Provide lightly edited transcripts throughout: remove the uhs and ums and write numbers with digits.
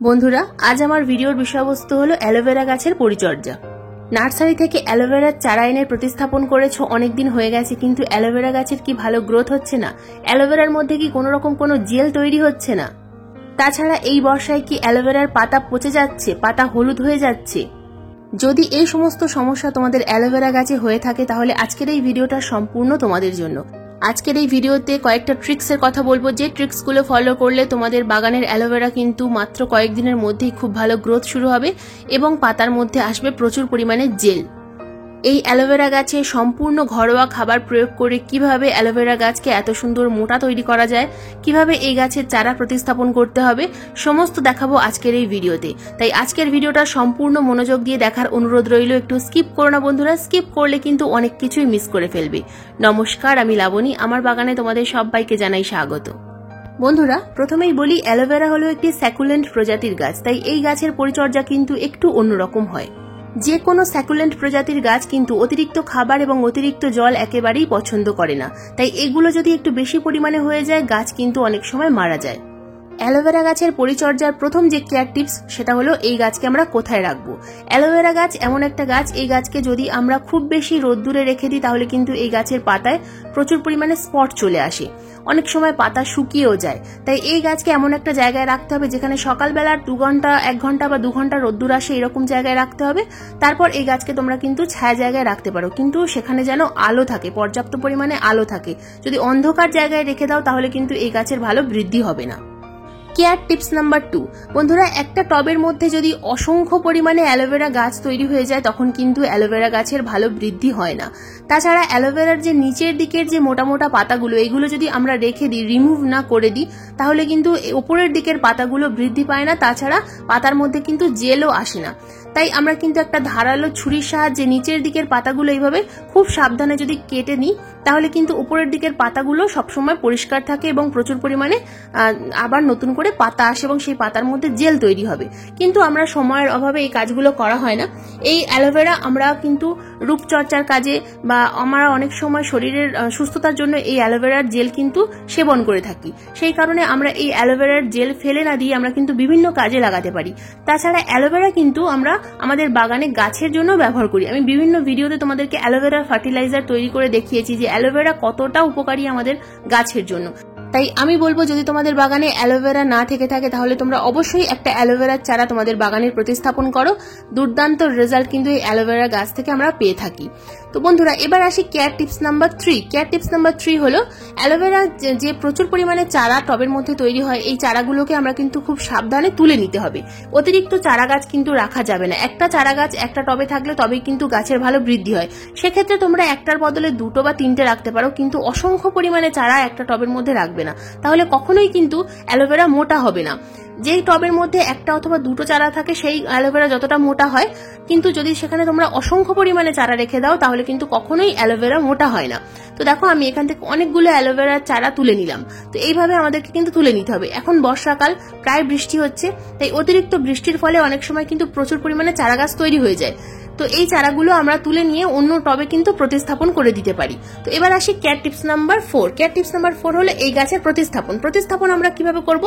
বন্ধুরা, আজ আমার ভিডিওর বিষয়বস্তু হলো অ্যালোভেরা গাছের পরিচর্যা। নার্সারি থেকে অ্যালোভেরার চারা এনে প্রতিস্থাপন করেছো, অনেকদিন হয়ে গেছে, কিন্তু অ্যালোভেরা গাছের কি ভালো গ্রোথ হচ্ছে না? অ্যালোভেরার মধ্যে কি কোনো রকম কোনো জেল তৈরি হচ্ছে না? তাছাড়া এই বর্ষায় কি অ্যালোভেরার পাতা পচে যাচ্ছে, পাতা হলুদ হয়ে যাচ্ছে? যদি এই সমস্ত সমস্যা তোমাদের অ্যালোভেরা গাছে হয়ে থাকে, তাহলে আজকের এই ভিডিওটা সম্পূর্ণ তোমাদের জন্য। আজকের এই ভিডিওতে কয়েকটা ট্রিক্সের কথা বলবো, যে ট্রিক্সগুলো ফলো করলে তোমাদের বাগানের অ্যালোভেরা কিন্তু মাত্র কয়েকদিনের মধ্যেই খুব ভালো গ্রোথ শুরু হবে এবং পাতার মধ্যে আসবে প্রচুর পরিমাণে জেল। এই অ্যালোভেরা গাছে সম্পূর্ণ ঘরোয়া খাবার প্রয়োগ করে কিভাবে অ্যালোভেরা গাছকে এত সুন্দর মোটা তৈরি করা যায়, কিভাবে এই গাছের চারা প্রতিস্থাপন করতে হবে, সমস্ত দেখাবো আজকের এই ভিডিওতে। তাই আজকের ভিডিওটা সম্পূর্ণ মনোযোগ দিয়ে দেখার অনুরোধ রইল। একটু স্কিপ করো না বন্ধুরা, স্কিপ করলে কিন্তু অনেক কিছুই মিস করে ফেলবে। নমস্কার, আমি লাবণী, আমার বাগানে তোমাদের সবাইকে জানাই স্বাগত। বন্ধুরা, প্রথমেই বলি, অ্যালোভেরা হলো একটি স্যাকুলেন্ট প্রজাতির গাছ, তাই এই গাছের পরিচর্যা কিন্তু একটু অন্যরকম হয়। যে কোনো স্যাকুলেন্ট প্রজাতির গাছ কিন্তু অতিরিক্ত খাবার এবং অতিরিক্ত জল একেবারেই পছন্দ করে না, তাই এগুলো যদি একটু বেশি পরিমাণে হয়ে যায়, গাছ কিন্তু অনেক সময় মারা যায়। অ্যালোভেরা গাছের পরিচর্যার প্রথম যে কেয়ার টিপস, সেটা হলো এই গাছকে আমরা কোথায় রাখবো। অ্যালোভেরা গাছ এমন একটা গাছ, এই গাছকে যদি আমরা খুব বেশি রোদ্দুরে রেখে দিই, তাহলে কিন্তু এই গাছের পাতায় প্রচুর পরিমাণে স্পট চলে আসে, অনেক সময় পাতা শুকিয়েও যায়। তাই এই গাছকে এমন একটা জায়গায় রাখতে হবে যেখানে সকালবেলা 2 ঘন্টা 1 ঘন্টা বা 2 ঘন্টা রোদ্দুর আসে, এরকম জায়গায় রাখতে হবে। তারপর এই গাছকে তোমরা কিন্তু ছায়া জায়গায় রাখতে পারো, কিন্তু সেখানে যেন আলো থাকে, পর্যাপ্ত পরিমাণে আলো থাকে। যদি অন্ধকার জায়গায় রেখে দাও, তাহলে কিন্তু এই গাছের ভালো বৃদ্ধি হবে না। কেয়ার টিপস নাম্বার 2, বন্ধুরা, একটা টবের মধ্যে যদি অসংখ্য পরিমাণে অ্যালোভেরা গাছ তৈরি হয়ে যায়, তখন কিন্তু অ্যালোভেরা গাছের ভালো বৃদ্ধি হয় না। তাছাড়া অ্যালোভেরার যে নিচের দিকের যে মোটা মোটা পাতাগুলো, এগুলো যদি আমরা রেখে দিই, রিমুভ না করে দিই, তাহলে কিন্তু ওপরের দিকের পাতাগুলো বৃদ্ধি পায় না। তাছাড়া পাতার মধ্যে কিন্তু জেলও আসে না। তাই আমরা কিন্তু একটা ধারালো ছুরির সাহায্যে নিচের দিকের পাতাগুলো এইভাবে খুব সাবধানে যদি কেটে নিই, তাহলে কিন্তু উপরের দিকের পাতাগুলো সবসময় পরিষ্কার থাকে এবং প্রচুর পরিমাণে আবার নতুন করে পাতা আসে এবং সেই পাতার মধ্যে জেল তৈরি হবে। কিন্তু আমরা সময়ের অভাবে এই কাজগুলো করা হয় না। এই অ্যালোভেরা আমরা কিন্তু রূপচর্চার কাজে বা আমরা অনেক সময় শরীরের সুস্থতার জন্য এই অ্যালোভেরার জেল কিন্তু সেবন করে থাকি। সেই কারণে আমরা এই অ্যালোভেরার জেল ফেলে না দিয়ে আমরা কিন্তু বিভিন্ন কাজে লাগাতে পারি। তাছাড়া অ্যালোভেরা কিন্তু আমরা আমাদের বাগানে গাছের জন্য ব্যবহার করি। আমি বিভিন্ন ভিডিওতে তোমাদেরকে অ্যালোভেরা ফার্টিলাইজার তৈরি করে দেখিয়েছি যে অ্যালোভেরা কতটা উপকারী আমাদের গাছের জন্য। তাই আমি বলবো, যদি তোমাদের বাগানে অ্যালোভেরা না থেকে থাকে, তাহলে তোমরা অবশ্যই একটা অ্যালোভেরার চারা তোমাদের বাগানের প্রতিস্থাপন করো। দুর্দান্ত রেজাল্ট কিন্তু এই অ্যালোভেরা গাছ থেকে আমরা পেয়ে থাকি। তো বন্ধুরা, এবার আসি care tips number 3। Care tips number 3 হলো, অ্যালোভেরা যে প্রচুর পরিমাণে চারা টবের মধ্যে তৈরি হয়, এই চারাগুলোকে আমরা কিন্তু খুব সাবধানে তুলে নিতে হবে। অতিরিক্ত চারা গাছ কিন্তু রাখা যাবে না। একটা চারা গাছ একটা টবে থাকলে তবেই কিন্তু গাছের ভালো বৃদ্ধি হয়। সেক্ষেত্রে তোমরা একটার বদলে 2 বা 3টে রাখতে পারো, কিন্তু অসংখ্য পরিমাণে চারা একটা টবের মধ্যে রাখবে না, তাহলে কখনোই কিন্তু অ্যালোভেরা মোটা হবে না। যেই টবের মধ্যে একটা অথবা 2টো চারা থাকে, সেই অ্যালোভেরা যতটা মোটা হয়, কিন্তু যদি সেখানে তোমরা অসংখ্য পরিমাণে চারা রেখে দাও, তাহলে কিন্তু কখনোই অ্যালোভেরা মোটা হয় না। তো দেখো, আমি এখান থেকে অনেকগুলো অ্যালোভেরার চারা তুলে নিলাম। তো এইভাবে আমাদেরকে কিন্তু তুলে নিতে হবে। এখন বর্ষাকাল, প্রায় বৃষ্টি হচ্ছে, তাই অতিরিক্ত বৃষ্টির ফলে অনেক সময় কিন্তু প্রচুর পরিমাণে চারা গাছ তৈরি হয়ে যায়। তো এই চারাগুলো আমরা তুলে নিয়ে অন্য টবে কিন্তু প্রতিস্থাপন করে দিতে পারি। তো এবার আসি care tips number 4। Care tips number 4 হলো এই গাছের প্রতিস্থাপন আমরা কিভাবে করব।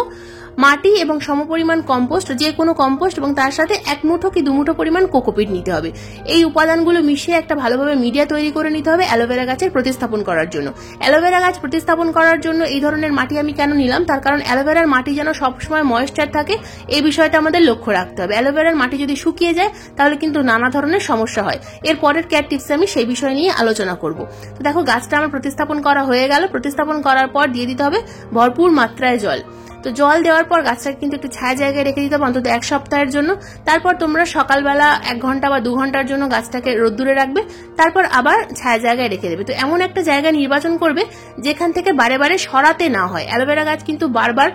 মাটি এবং সমপরিমাণ কম্পোস্ট, যে কোনো কম্পোস্ট, এবং তার সাথে 1 মুঠো কি 2 মুঠো পরিমাণ কোকোপিট নিতে হবে। এই উপাদানগুলো মিশিয়ে একটা ভালোভাবে মিডিয়া তৈরি করে নিতে হবে অ্যালোভেরা গাছের প্রতিস্থাপন করার জন্য। অ্যালোভেরা গাছ প্রতিস্থাপন করার জন্য এই ধরনের মাটি আমি কেন নিলাম, তার কারণ অ্যালোভেরার মাটি যেন সবসময় ময়েশ্চার থাকে, এই বিষয়টা আমাদের লক্ষ্য রাখতে হবে। অ্যালোভেরার মাটি যদি শুকিয়ে যায়, তাহলে কিন্তু নানা ধরনের সমস্যা হয়। এর পরের কেয়ার টিপসে আমি সেই বিষয় নিয়ে আলোচনা করব। তো দেখো, গাছটা আমার প্রতিস্থাপন করা হয়ে গেল। প্রতিস্থাপন করার পর দিয়ে দিতে হবে ভরপুর মাত্রায় জল। তো জল দেওয়ার পর গাছটাকে কিন্তু একটু ছায়া জায়গায় রেখে দিতে হবে অন্তত 1 সপ্তাহের জন্য। তারপর তোমরা সকালবেলা 1 ঘন্টা বা 2 ঘন্টার জন্য গাছটাকে রোদ্দুরে রাখবে, তারপর আবার ছায়া জায়গায় রেখে দেবে। তো এমন একটা জায়গা নির্বাচন করবে যেখান থেকে বারে বারে সরাতে না হয়। অ্যালোভেরা গাছ কিন্তু বারবার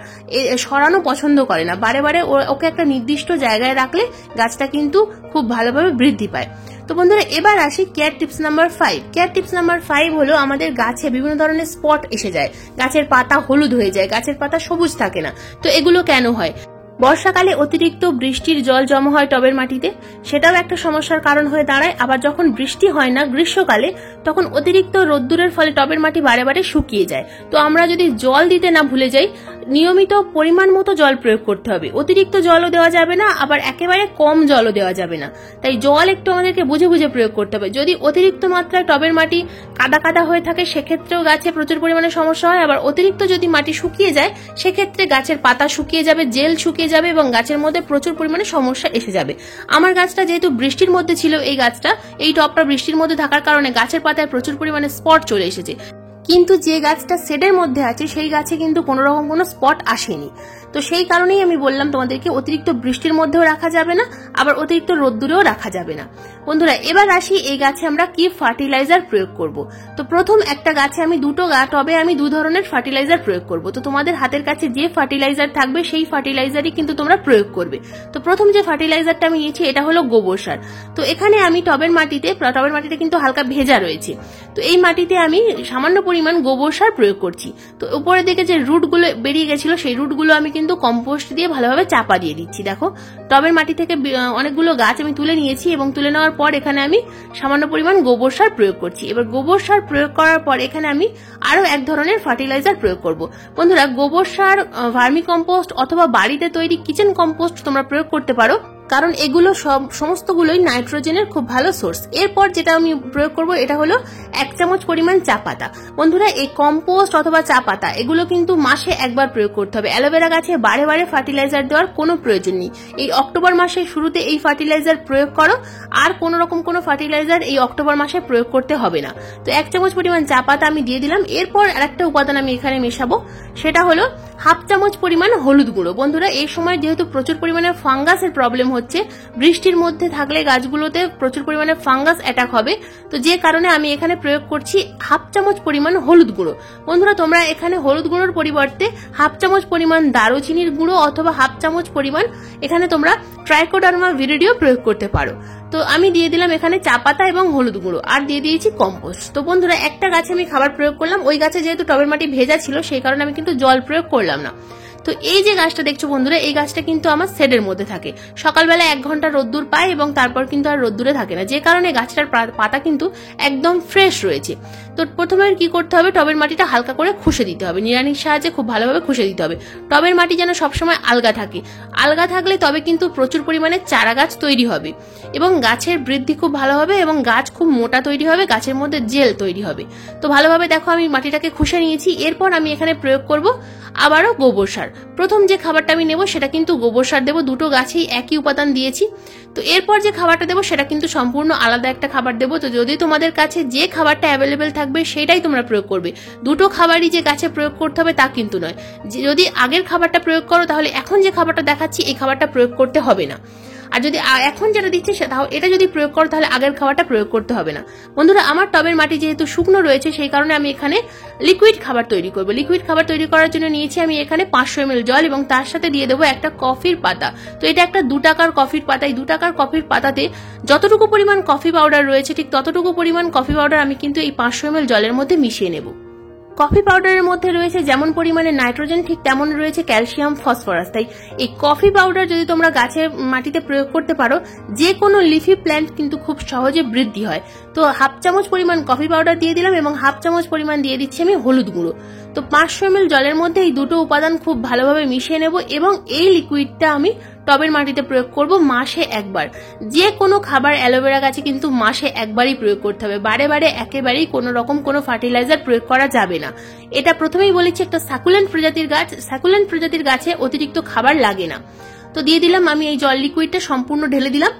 সরানো পছন্দ করে না, বারে বারে ওকে একটা নির্দিষ্ট জায়গায় রাখলে গাছটা কিন্তু খুব ভালোভাবে বৃদ্ধি পায়। তো বন্ধুরা, এবার আসি care tips number 5। Care tips number 5 হলো, আমাদের গাছে বিভিন্ন ধরনের স্পট এসে যায়, গাছের পাতা হলুদ হয়ে যায়, গাছের পাতা সবুজ থাকে না। তো এগুলো কেন হয়? বর্ষাকালে অতিরিক্ত বৃষ্টির জল জমা হয় টবের মাটিতে, সেটাও একটা সমস্যার কারণ হয়ে দাঁড়ায়। আবার যখন বৃষ্টি হয় না গ্রীষ্মকালে, তখন অতিরিক্ত রোদ্দুরের ফলে টবের মাটি বারে বারে শুকিয়ে যায়। তো আমরা যদি জল দিতে না ভুলে যাই, নিয়মিত পরিমাণ মতো জল প্রয়োগ করতে হবে, অতিরিক্ত জলও দেওয়া যাবে না, আবার একেবারে কম জলও দেওয়া যাবে না। তাই জল একটু আমাদেরকে বুঝে বুঝে প্রয়োগ করতে হবে। যদি অতিরিক্ত মাত্রায় টবের মাটি কাদা কাদা হয়ে থাকে সেক্ষেত্রেও গাছে প্রচুর পরিমাণে সমস্যা হয়। আবার অতিরিক্ত যদি মাটি শুকিয়ে যায় সেক্ষেত্রে গাছের পাতা শুকিয়ে যাবে, জেল শুকিয়ে যাবে এবং গাছের মধ্যে প্রচুর পরিমাণে সমস্যা এসে যাবে। আমার গাছটা যেহেতু বৃষ্টির মধ্যে ছিল, এই টবটা বৃষ্টির মধ্যে থাকার কারণে গাছের পাতায় প্রচুর পরিমাণে স্পট চলে এসেছে, কিন্তু যে গাছটা শেডের মধ্যে আছে সেই গাছে কিন্তু কোনো রকম কোনো স্পট আসেনি। তো সেই কারণেই আমি বললাম তোমাদেরকে অতিরিক্ত বৃষ্টির মধ্যেও রাখা যাবে না, আবার অতিরিক্ত রোদ্দুরেও রাখা যাবে না। বন্ধুরা এবার আসি এই গাছে আমরা কি ফার্টিলাইজার প্রয়োগ করব। তো প্রথম একটা গাছে আমি টবে আমি 2 ধরনের ফার্টিলাইজার প্রয়োগ করব। তো তোমাদের হাতের কাছে যে ফার্টিলাইজার থাকবে সেই ফার্টিলাইজারই কিন্তু তোমরা প্রয়োগ করবে। তো প্রথম যে ফার্টিলাইজারটা আমি নিয়েছি এটা হলো গোবর সার। তো এখানে আমি টবের মাটিতে কিন্তু হালকা ভেজা রয়েছে, তো এই মাটিতে আমি সামান্য পরিমাণ গোবর সার প্রয়োগ করছি। তো উপরের দিকে যে রুটগুলো বেরিয়ে গেছিল সেই রুটগুলো আমি কিন্তু কম্পোস্ট দিয়ে ভালোভাবে চাপা দিয়ে দিচ্ছি। দেখো টবের মাটি থেকে অনেকগুলো গাছ আমি তুলে নিয়েছি এবং তুলে নেওয়ার পর এখানে আমি সামান্য পরিমাণ গোবর সার প্রয়োগ করছি। এবার গোবর সার প্রয়োগ করার পর এখানে আমি আরো এক ধরনের ফার্টিলাইজার প্রয়োগ করব। বন্ধুরা গোবর সার, ভার্মি কম্পোস্ট অথবা বাড়িতে তৈরি কিচেন কম্পোস্ট তোমরা প্রয়োগ করতে পারো, কারণ এগুলো সমস্তগুলোই নাইট্রোজেনের খুব ভালো সোর্স। এরপর যেটা আমি প্রয়োগ করব এটা হলো 1 চামচ পরিমাণ চা পাতা। বন্ধুরা এই কম্পোস্ট অথবা চা পাতা এগুলো কিন্তু মাসে একবার প্রয়োগ করতে হবে। অ্যালোভেরা গাছে বারে বারে ফার্টিলাইজার দেওয়ার কোনো প্রয়োজন নেই। এই অক্টোবর মাসের শুরুতে এই ফার্টিলাইজার প্রয়োগ করো, আর কোনো রকম কোনো ফার্টিলাইজার এই অক্টোবর মাসে প্রয়োগ করতে হবে না। তো 1 চামচ পরিমাণ চা পাতা আমি দিয়ে দিলাম। এরপর আরেকটা উপাদান আমি এখানে মেশাবো, সেটা হলো 1/2 চামচ পরিমাণ হলুদ গুঁড়ো। বন্ধুরা এই সময় যেহেতু প্রচুর পরিমাণে ফাঙ্গাসের প্রবলেম হচ্ছে, বৃষ্টির মধ্যে থাকলে গাছগুলোতে প্রচুর পরিমাণে ফাঙ্গাস অ্যাটাক হবে, তো যে কারণে আমি এখানে প্রয়োগ করছি 1/2 চামচ পরিমাণ হলুদ গুঁড়ো। বন্ধুরা তোমরা এখানে হলুদ গুঁড়োর পরিবর্তে 1/2 চামচ পরিমাণ দারুচিনির গুঁড়ো অথবা 1/2 চামচ পরিমাণ এখানে তোমরা ট্রাইকোডার্মা ভিরিডিও প্রয়োগ করতে পারো। তো আমি দিয়ে দিলাম এখানে চা পাতা এবং হলুদ গুঁড়ো, আর দিয়ে দিয়েছি কম্পোস্ট। তো বন্ধুরা একটা গাছে আমি খাবার প্রয়োগ করলাম, ওই গাছে যেহেতু টবের মাটি ভেজা ছিল সেই কারণে আমি কিন্তু জল প্রয়োগ করলাম না। তো এই যে গাছটা দেখছো বন্ধুরা, এই গাছটা কিন্তু আমার শেডের মধ্যে থাকে, সকালবেলা 1 ঘন্টা রোদ্দুর পায় এবং তারপর কিন্তু আর রোদ্দুরে থাকে না, যে কারণে গাছটার পাতা কিন্তু একদম ফ্রেশ রয়েছে। তো প্রথমে কি করতে হবে, টবের মাটিটা হালকা করে খুশে দিতে হবে, নিড়ানির সাহায্যে খুব ভালোভাবে খুশে দিতে হবে। টবের মাটি যেন সবসময় আলগা থাকে, আলগা থাকলে তবে কিন্তু প্রচুর পরিমাণে চারা গাছ তৈরি হবে এবং গাছের বৃদ্ধি খুব ভালো হবে এবং গাছ খুব মোটা তৈরি হবে, গাছের মধ্যে জেল তৈরি হবে। তো ভালোভাবে দেখো আমি মাটিটাকে খুশে নিয়েছি। এরপর আমি এখানে প্রয়োগ করব আবারও গোবর সার। প্রথম যে খাবারটা আমি নেব সেটা কিন্তু গোবর সার দেবো, দুটো গাছেই একই উপাদান দিয়েছি। তো এরপর যে খাবারটা দেবো সেটা কিন্তু সম্পূর্ণ আলাদা একটা খাবার দেবো। তো যদি তোমাদের কাছে যে খাবারটা অ্যাভেলেবেল থাকবে সেটাই তোমরা প্রয়োগ করবে, দুটো খাবারই যে গাছে প্রয়োগ করতে হবে তা কিন্তু নয়। যদি আগের খাবারটা প্রয়োগ করো তাহলে এখন যে খাবারটা দেখাচ্ছি এই খাবারটা প্রয়োগ করতে হবে না, আর যদি এখন যেটা দিচ্ছি এটা যদি প্রয়োগ করো তাহলে আগের খাবারটা প্রয়োগ করতে হবে না। বন্ধুরা আমার টবের মাটি যেহেতু শুকনো রয়েছে সেই কারণে আমি এখানে লিকুইড খাবার তৈরি করব। লিকুইড খাবার তৈরি করার জন্য নিয়েছি আমি এখানে 500 ml জল এবং তার সাথে দিয়ে দেবো একটা কফির পাতা। তো এটা একটা 2 টাকার কফির পাতা। এই 2 টাকার কফির পাতাতে যতটুকু পরিমাণ কফি পাউডার রয়েছে ঠিক ততটুকু পরিমাণ কফি পাউডার আমি কিন্তু এই 500 ml জলের মধ্যে মিশিয়ে নেব। কফি পাউডারের মধ্যে রয়েছে যেমন পরিমাণে নাইট্রোজেন ঠিক তেমন রয়েছে ক্যালসিয়াম, ফসফরাস। তাই এই কফি পাউডার যদি তোমরা গাছের মাটিতে প্রয়োগ করতে পারো যে কোনো লিফি প্ল্যান্ট কিন্তু খুব সহজে বৃদ্ধি হয়। তো 1/2 চামচ পরিমাণ কফি পাউডার দিয়ে দিলাম এবং 1/2 চামচ পরিমাণ দিয়ে দিচ্ছি আমি হলুদ গুঁড়ো। তো 500 ml জলের মধ্যে এই দুটো উপাদান খুব ভালোভাবে মিশিয়ে নেব এবং এই লিকুইডটা আমি টবের মাটিতে প্রয়োগ করব মাসে একবার। যে কোনো খাবার অ্যালোভেরা গাছে কিন্তু মাসে একবারই প্রয়োগ করতে হবে, বারে বারে একেবারেই কোনো রকম কোনো ফার্টিলাইজার প্রয়োগ করা যাবে না। এটা প্রথমেই বলেছি একটা সাকুলেন্ট প্রজাতির গাছ, সাকুলেন্ট প্রজাতির গাছে অতিরিক্ত খাবার লাগে না। তো দিয়ে দিলাম আমি এই জল লিকুইডটা সম্পূর্ণ ঢেলে দিলাম।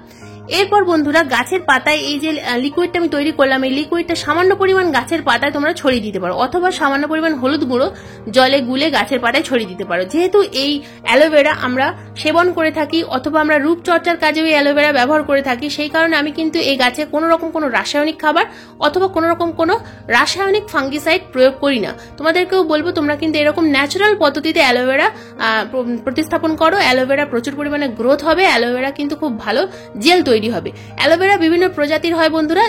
এরপর বন্ধুরা গাছের পাতায় এই যে লিকুইডটা আমি তৈরি করলাম এই লিকুইডটা সামান্য পরিমাণ গাছের পাতায় তোমরা ছড়িয়ে দিতে পারো অথবা সামান্য পরিমাণ হলুদ গুঁড়ো জলে গুলে গাছের পাতায় ছড়িয়ে দিতে পারো। যেহেতু এই অ্যালোভেরা আমরা সেবন করে থাকি অথবা আমরা রূপচর্চার কাজেও এই অ্যালোভেরা ব্যবহার করে থাকি, সেই কারণে আমি কিন্তু এই গাছে কোনো রকম কোনো রাসায়নিক খাবার অথবা কোনো রকম কোনো রাসায়নিক ফাঙ্গিসাইড প্রয়োগ করি না। তোমাদেরকেও বলবো তোমরা কিন্তু এরকম ন্যাচারাল পদ্ধতিতে অ্যালোভেরা প্রতিস্থাপন করো। অ্যালোভেরা প্রচুর পরিমাণে গ্রোথ হবে, অ্যালোভেরা কিন্তু খুব ভালো জেল তৈরি হবে। অ্যালোভেরা বিভিন্ন প্রজাতির হয় বন্ধুরা,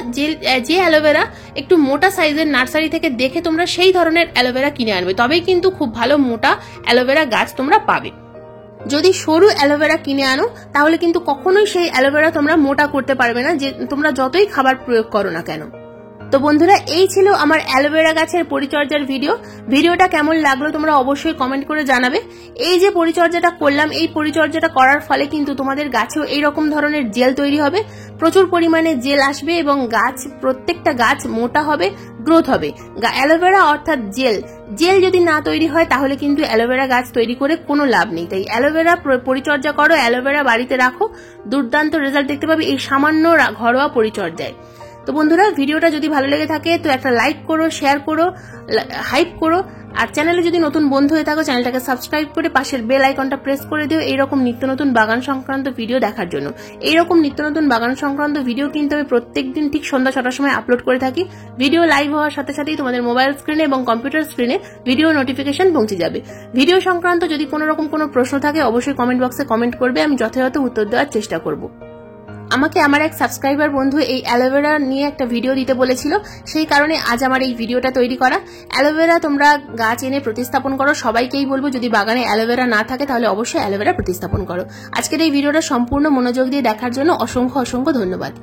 যে অ্যালোভেরা একটু মোটা সাইজের নার্সারি থেকে দেখে তোমরা সেই ধরনের অ্যালোভেরা কিনে আনবে, তবেই কিন্তু খুব ভালো মোটা অ্যালোভেরা গাছ তোমরা পাবে। যদি সরু অ্যালোভেরা কিনে আনো তাহলে কিন্তু কখনোই সেই অ্যালোভেরা তোমরা মোটা করতে পারবে না, যে তোমরা যতই খাবার প্রয়োগ করো না কেন। তো বন্ধুরা, এই ছিল আমার অ্যালোভেরা গাছের পরিচর্যার ভিডিওটা কেমন লাগলো তোমরা অবশ্যই কমেন্ট করে জানাবে। এই যে পরিচর্যাটা করলাম, এই পরিচর্যাটা করার ফলে কিন্তু তোমাদের গাছেও এইরকম ধরনের জেল তৈরি হবে, প্রচুর পরিমাণে জেল আসবে এবং প্রত্যেকটা গাছ মোটা হবে, গ্রোথ হবে। অ্যালোভেরা অর্থাৎ জেল যদি না তৈরি হয় তাহলে কিন্তু অ্যালোভেরা গাছ তৈরি করে কোনো লাভ নেই। তাই অ্যালোভেরা পরিচর্যা করো, অ্যালোভেরা বাড়িতে রাখো, দুর্দান্ত রেজাল্ট দেখতে পাবে এই সামান্য ঘরোয়া পরিচর্যায়। তো বন্ধুরা, ভিডিওটা যদি ভালো লেগে থাকে তো একটা লাইক করো, শেয়ার করো, হাইপ করো, আর চ্যানেলে যদি নতুন বন্ধু হয়ে থাকো চ্যানেলটাকে সাবস্ক্রাইব করে পাশের বেল আইকনটা প্রেস করে দিও এইরকম নিত্য নতুন বাগান সংক্রান্ত ভিডিও দেখার জন্য। এইরকম নিত্য নতুন বাগান সংক্রান্ত ভিডিও কিন্তু আমি প্রত্যেকদিন ঠিক সন্ধ্যা 6টার সময় আপলোড করে থাকি। ভিডিও লাইভ হওয়ার সাথে সাথেই তোমাদের মোবাইল স্ক্রিনে এবং কম্পিউটার স্ক্রিনে ভিডিও নোটিফিকেশন পৌঁছে যাবে। ভিডিও সংক্রান্ত যদি কোনো রকম কোনো প্রশ্ন থাকে অবশ্যই কমেন্ট বক্সে কমেন্ট করবে, আমি যথাযথ উত্তর দেওয়ার চেষ্টা করব। আমাকে আমার এক সাবস্ক্রাইবার বন্ধু এই অ্যালোভেরা নিয়ে একটা ভিডিও দিতে বলেছিল, সেই কারণে আজ আমার এই ভিডিওটা তৈরি করা। অ্যালোভেরা তোমরা গাছ এনে প্রতিস্থাপন করো, সবাইকেই বলবো যদি বাগানে অ্যালোভেরা না থাকে তাহলে অবশ্যই অ্যালোভেরা প্রতিস্থাপন করো। আজকের এই ভিডিওটা সম্পূর্ণ মনোযোগ দিয়ে দেখার জন্য অসংখ্য ধন্যবাদ।